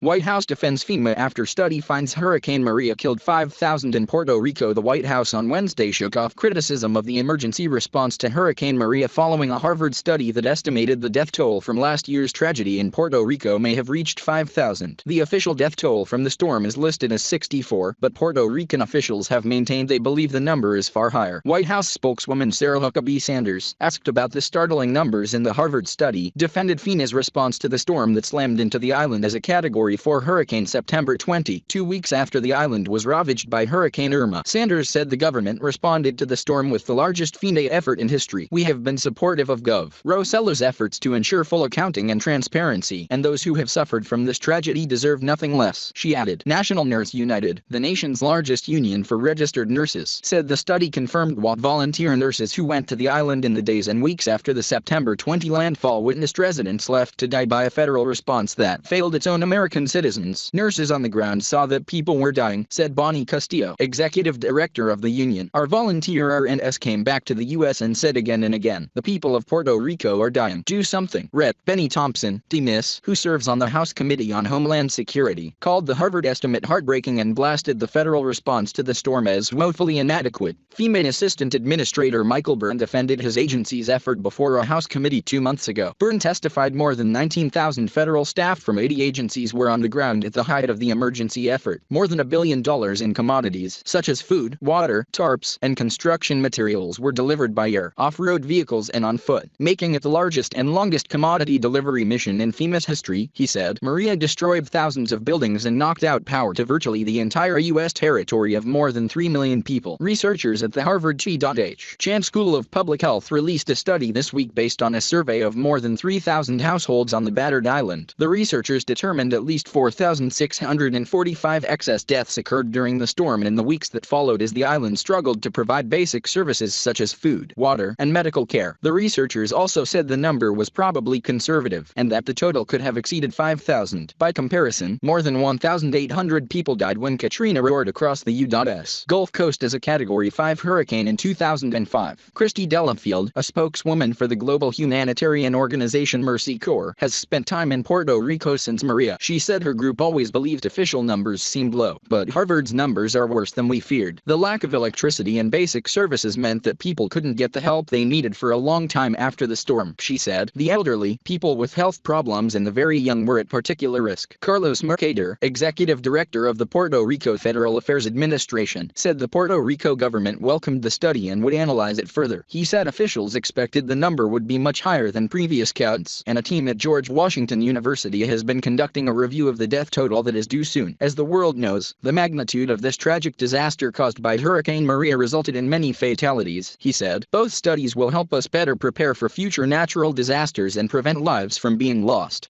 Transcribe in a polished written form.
White House defends FEMA after study finds Hurricane Maria killed 5,000 in Puerto Rico. The White House on Wednesday shook off criticism of the emergency response to Hurricane Maria following a Harvard study that estimated the death toll from last year's tragedy in Puerto Rico may have reached 5,000. The official death toll from the storm is listed as 64, but Puerto Rican officials have maintained they believe the number is far higher. White House spokeswoman Sarah Huckabee Sanders, asked about the startling numbers in the Harvard study, defended FEMA's response to the storm that slammed into the island as a Category 4 hurricane September 20, 2 weeks after the island was ravaged by Hurricane Irma. Sanders said the government responded to the storm with the largest FEMA effort in history. We have been supportive of Gov. Rosello's efforts to ensure full accounting and transparency, and those who have suffered from this tragedy deserve nothing less, she added. National Nurse United, the nation's largest union for registered nurses, said the study confirmed what volunteer nurses who went to the island in the days and weeks after the September 20 landfall witnessed residents left to die by a federal response that failed its own American citizens. Nurses on the ground saw that people were dying, said Bonnie Castillo, executive director of the union. Our volunteer RNs came back to the U.S. and said again and again, the people of Puerto Rico are dying. Do something. Rep. Benny Thompson, D-Miss, who serves on the House Committee on Homeland Security, called the Harvard estimate heartbreaking and blasted the federal response to the storm as woefully inadequate. FEMA Assistant Administrator Michael Byrne defended his agency's effort before a House committee 2 months ago. Byrne testified more than 19,000 federal staff from 80 agencies were on the ground at the height of the emergency effort. More than $1 billion in commodities, such as food, water, tarps, and construction materials were delivered by air, off-road vehicles and on foot, making it the largest and longest commodity delivery mission in FEMA's history, he said. Maria destroyed thousands of buildings and knocked out power to virtually the entire U.S. territory of more than 3 million people. Researchers at the Harvard T.H. Chan School of Public Health released a study this week based on a survey of more than 3,000 households on the battered island. The researchers determined at least 4,645 excess deaths occurred during the storm and in the weeks that followed as the island struggled to provide basic services such as food, water, and medical care. The researchers also said the number was probably conservative and that the total could have exceeded 5,000. By comparison, more than 1,800 people died when Katrina roared across the U.S. Gulf Coast as a Category 5 hurricane in 2005. Christy Delafield, a spokeswoman for the global humanitarian organization Mercy Corps, has spent time in Puerto Rico since Maria. She said her group always believed official numbers seemed low, but Harvard's numbers are worse than we feared. The lack of electricity and basic services meant that people couldn't get the help they needed for a long time after the storm, she said. The elderly, people with health problems and the very young were at particular risk. Carlos Mercader, executive director of the Puerto Rico Federal Affairs Administration, said the Puerto Rico government welcomed the study and would analyze it further. He said officials expected the number would be much higher than previous counts, and a team at George Washington University has been conducting a review of the death total that is due soon. As the world knows, the magnitude of this tragic disaster caused by Hurricane Maria resulted in many fatalities, he said. Both studies will help us better prepare for future natural disasters and prevent lives from being lost.